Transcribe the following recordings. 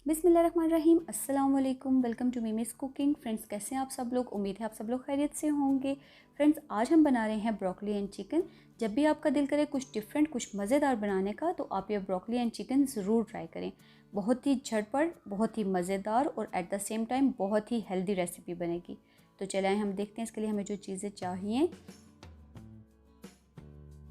बिस्मिल्लाहिर्रहमानिर्रहीम। अस्सलाम वालेकुम। Welcome to Mimi's cooking. Friends, कैसे हैं आप सब लोग? उम्मीद है आप सब लोग खैरियत से होंगे। फ्रेंड्स, आज हम बना रहे हैं ब्रोकली एंड चिकन। जब भी आपका दिल करे कुछ डिफरेंट, कुछ मज़ेदार बनाने का, तो आप ये ब्रोकली एंड चिकन ज़रूर ट्राई करें। बहुत ही झटपट, बहुत ही मज़ेदार और एट द सेम टाइम बहुत ही हेल्दी रेसिपी बनेगी। तो चलें हम देखते हैं इसके लिए हमें जो चीज़ें चाहिए।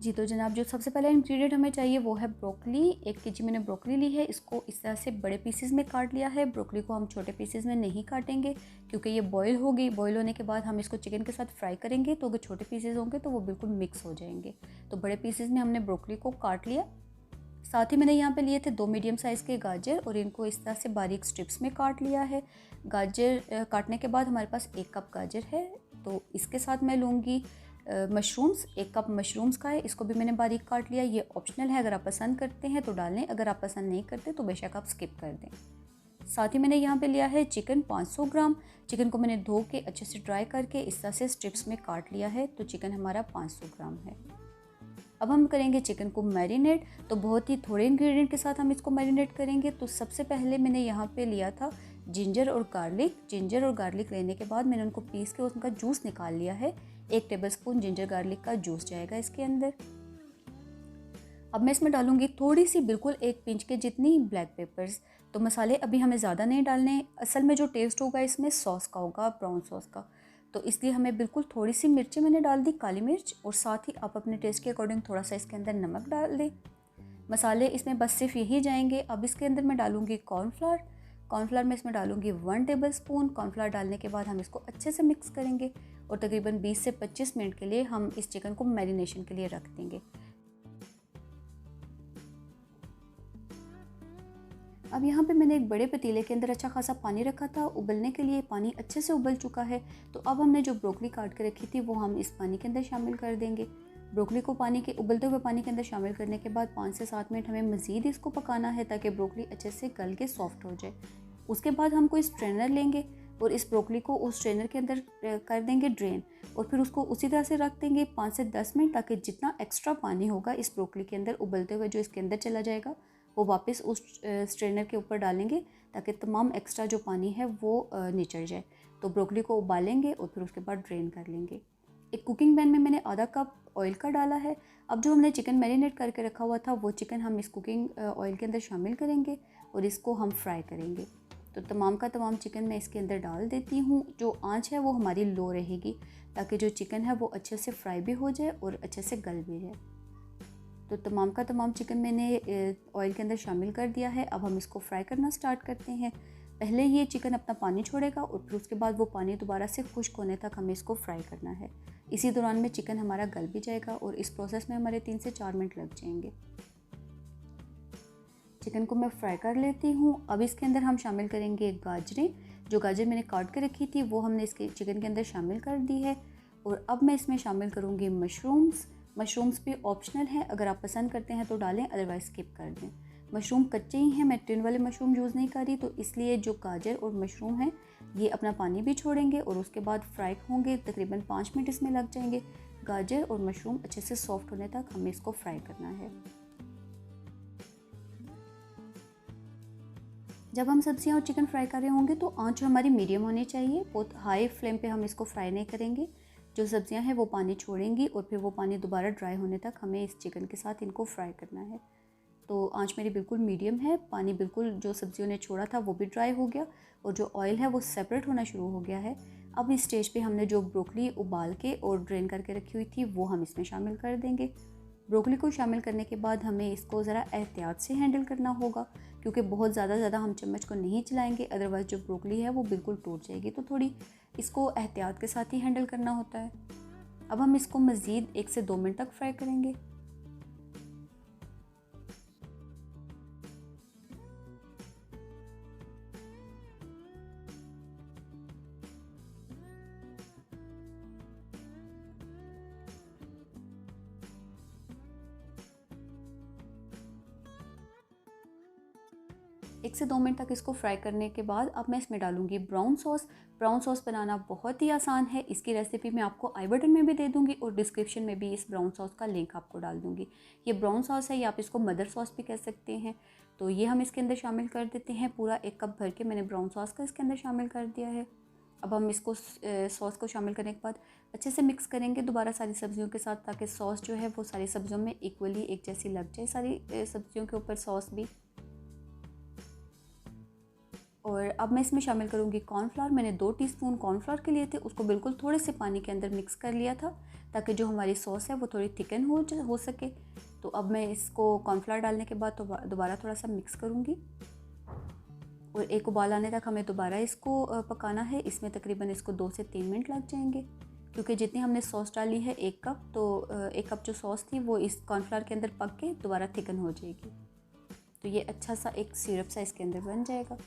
जी तो जनाब, जो सबसे पहला इंग्रेडिएंट हमें चाहिए वो है ब्रोकली। 1 kg मैंने ब्रोकली ली है। इसको इस तरह से बड़े पीसेस में काट लिया है। ब्रोकली को हम छोटे पीसेस में नहीं काटेंगे क्योंकि ये बॉईल होगी। बॉईल होने के बाद हम इसको चिकन के साथ फ्राई करेंगे, तो अगर छोटे पीसेस होंगे तो वो बिल्कुल मिक्स हो जाएंगे। तो बड़े पीसेस में हमने ब्रोकली को काट लिया। साथ ही मैंने यहाँ पे लिए थे 2 मीडियम साइज़ के गाजर और इनको इस तरह से बारीक स्ट्रिप्स में काट लिया है। गाजर काटने के बाद हमारे पास 1 कप गाजर है। तो इसके साथ मैं लूँगी मशरूम्स। 1 कप मशरूम्स का है, इसको भी मैंने बारीक काट लिया। ये ऑप्शनल है, अगर आप पसंद करते हैं तो डालें, अगर आप पसंद नहीं करते तो बेशक आप स्किप कर दें। साथ ही मैंने यहाँ पे लिया है चिकन 500 ग्राम। चिकन को मैंने धो के अच्छे से ड्राई करके इस तरह से स्ट्रिप्स में काट लिया है। तो चिकन हमारा 500 ग्राम है। अब हम करेंगे चिकन को मैरिनेट। तो बहुत ही थोड़े इंग्रेडिएंट के साथ हम इसको मैरिनेट करेंगे। तो सबसे पहले मैंने यहाँ पे लिया था जिंजर और गार्लिक। जिंजर और गार्लिक लेने के बाद मैंने उनको पीस के उनका जूस निकाल लिया है। 1 टेबलस्पून जिंजर गार्लिक का जूस जाएगा इसके अंदर। अब मैं इसमें डालूंगी थोड़ी सी, बिल्कुल 1 पिंच के जितनी ब्लैक पेपर्स। तो मसाले अभी हमें ज़्यादा नहीं डालने। असल में जो टेस्ट होगा इसमें सॉस का होगा, ब्राउन सॉस का। तो इसलिए हमें बिल्कुल थोड़ी सी मिर्ची मैंने डाल दी, काली मिर्च, और साथ ही आप अपने टेस्ट के अकॉर्डिंग थोड़ा सा इसके अंदर नमक डाल दें। मसाले इसमें बस सिर्फ यही जाएंगे। अब इसके अंदर मैं डालूंगी कॉर्नफ्लावर। कॉर्नफ्लावर में इसमें डालूंगी 1 टेबलस्पून। कॉर्नफ्लावर डालने के बाद हम इसको अच्छे से मिक्स करेंगे और तकरीबन 20 से 25 मिनट के लिए हम इस चिकन को मैरिनेशन के लिए रख देंगे। अब यहाँ पे मैंने एक बड़े पतीले के अंदर अच्छा खासा पानी रखा था उबलने के लिए। पानी अच्छे से उबल चुका है। तो अब हमने जो ब्रोकली काट के रखी थी वो हम इस पानी के अंदर शामिल कर देंगे। ब्रोकली को पानी के उबलते हुए पानी के अंदर शामिल करने के बाद 5 से 7 मिनट हमें मज़ीद इसको पकाना है ताकि ब्रोकली अच्छे से गल के सॉफ्ट हो जाए। उसके बाद हम कोई स्ट्रेनर लेंगे और इस ब्रोकली को उस स्ट्रेनर के अंदर कर देंगे ड्रेन, और फिर उसको उसी तरह से रख देंगे 5 से 10 मिनट, ताकि जितना एक्स्ट्रा पानी होगा इस ब्रोकली के अंदर उबलते हुए जो इसके अंदर चला जाएगा वो वापस उस स्ट्रेनर के ऊपर डालेंगे ताकि तमाम एक्स्ट्रा जो पानी है वो निचड़ जाए। तो ब्रोकली को उबालेंगे और फिर उसके बाद ड्रेन कर लेंगे। एक कुकिंग पैन में मैंने आधा कप ऑयल का डाला है। अब जो हमने चिकन मैरिनेट करके रखा हुआ था वो चिकन हम इस कुकिंग ऑयल के अंदर शामिल करेंगे और इसको हम फ्राई करेंगे। तो तमाम का तमाम चिकन मैं इसके अंदर डाल देती हूँ। जो आंच है वो हमारी लो रहेगी ताकि जो चिकन है वो अच्छे से फ्राई भी हो जाए और अच्छे से गल भी जाए। तो तमाम का तमाम चिकन मैंने ऑयल के अंदर शामिल कर दिया है। अब हम इसको फ्राई करना स्टार्ट करते हैं। पहले ये चिकन अपना पानी छोड़ेगा और फिर उसके बाद वो पानी दोबारा से खुश्क होने तक हमें इसको फ्राई करना है। इसी दौरान में चिकन हमारा गल भी जाएगा और इस प्रोसेस में हमारे 3 से 4 मिनट लग जाएंगे। चिकन को मैं फ्राई कर लेती हूँ। अब इसके अंदर हम शामिल करेंगे गाजरें। जो गाजर मैंने काट के रखी थी वो हमने इसके चिकन के अंदर शामिल कर दी है। और अब मैं इसमें शामिल करूँगी मशरूम्स। मशरूम्स भी ऑप्शनल हैं, अगर आप पसंद करते हैं तो डालें, अदरवाइज़ स्किप कर दें। मशरूम कच्चे ही हैं, मैं टिन वाले मशरूम यूज़ नहीं कर रही, तो इसलिए जो गाजर और मशरूम हैं ये अपना पानी भी छोड़ेंगे और उसके बाद फ्राई होंगे। तकरीबन 5 मिनट इसमें लग जाएंगे। गाजर और मशरूम अच्छे से सॉफ्ट होने तक हमें इसको फ्राई करना है। जब हम सब्जियां और चिकन फ्राई कर रहे होंगे तो आंच हमारी मीडियम होनी चाहिए। बहुत हाई फ्लेम पे हम इसको फ्राई नहीं करेंगे। जो सब्जियां हैं वो पानी छोड़ेंगी और फिर वो पानी दोबारा ड्राई होने तक हमें इस चिकन के साथ इनको फ्राई करना है। तो आंच मेरी बिल्कुल मीडियम है। पानी बिल्कुल जो सब्जियों ने छोड़ा था वो भी ड्राई हो गया और जो ऑयल है वो सेपरेट होना शुरू हो गया है। अब इस स्टेज पे हमने जो ब्रोकली उबाल के और ड्रेन करके रखी हुई थी वो हम इसमें शामिल कर देंगे। ब्रोकली को शामिल करने के बाद हमें इसको ज़रा एहतियात से हैंडल करना होगा क्योंकि बहुत ज़्यादा हम चम्मच को नहीं चलाएंगे, अदरवाइज़ जो ब्रोकली है वो बिल्कुल टूट जाएगी। तो थोड़ी इसको एहतियात के साथ ही हैंडल करना होता है। अब हम इसको मज़ीद 1 से 2 मिनट तक फ्राई करेंगे। 1 से 2 मिनट तक इसको फ्राई करने के बाद अब मैं इसमें डालूँगी ब्राउन सॉस। ब्राउन सॉस बनाना बहुत ही आसान है, इसकी रेसिपी मैं आपको आई बटन में भी दे दूँगी और डिस्क्रिप्शन में भी इस ब्राउन सॉस का लिंक आपको डाल दूँगी। ये ब्राउन सॉस है, या आप इसको मदर सॉस भी कह सकते हैं। तो ये हम इसके अंदर शामिल कर देते हैं। पूरा 1 कप भर के मैंने ब्राउन सॉस का इसके अंदर शामिल कर दिया है। अब हम इसको सॉस को शामिल करने के बाद अच्छे से मिक्स करेंगे दोबारा सारी सब्जियों के साथ, ताकि सॉस जो है वो सारी सब्जियों में इक्वली एक जैसी लग जाए, सारी सब्जियों के ऊपर सॉस भी। और अब मैं इसमें शामिल करूँगी कॉर्नफ्लावर। मैंने 2 टीस्पून कॉर्नफ्लावर के लिए थे, उसको बिल्कुल थोड़े से पानी के अंदर मिक्स कर लिया था, ताकि जो हमारी सॉस है वो थोड़ी थिकन हो सके। तो अब मैं इसको कॉर्नफ्लावर डालने के बाद दोबारा थोड़ा सा मिक्स करूँगी और एक उबाल आने तक हमें दोबारा इसको पकाना है। इसमें तकरीबन इसको 2 से 3 मिनट लग जाएंगे, क्योंकि जितनी हमने सॉस डाली है 1 कप, तो 1 कप जो सॉस थी वो इस कॉर्नफ्लावर के अंदर पक के दोबारा थिकन हो जाएगी। तो ये अच्छा सा एक सिरप सा इसके अंदर बन जाएगा।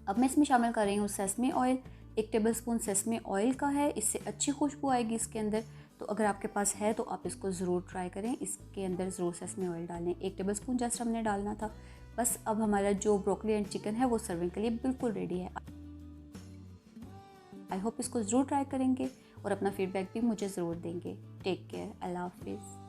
अब मैं इसमें शामिल कर रही हूँ sesame oil. 1 tablespoon sesame oil का है, इससे अच्छी खुशबू आएगी इसके अंदर। तो अगर आपके पास है तो आप इसको ज़रूर ट्राई करें, इसके अंदर ज़रूर सेसमी ऑयल डालें। 1 टेबलस्पून जस्ट हमने डालना था। बस अब हमारा जो ब्रोकली एंड चिकन है वो सर्विंग के लिए बिल्कुल रेडी है। आई होप इसको ज़रूर ट्राई करेंगे और अपना फीडबैक भी मुझे ज़रूर देंगे। टेक केयर, अल्लाह हाफिज़।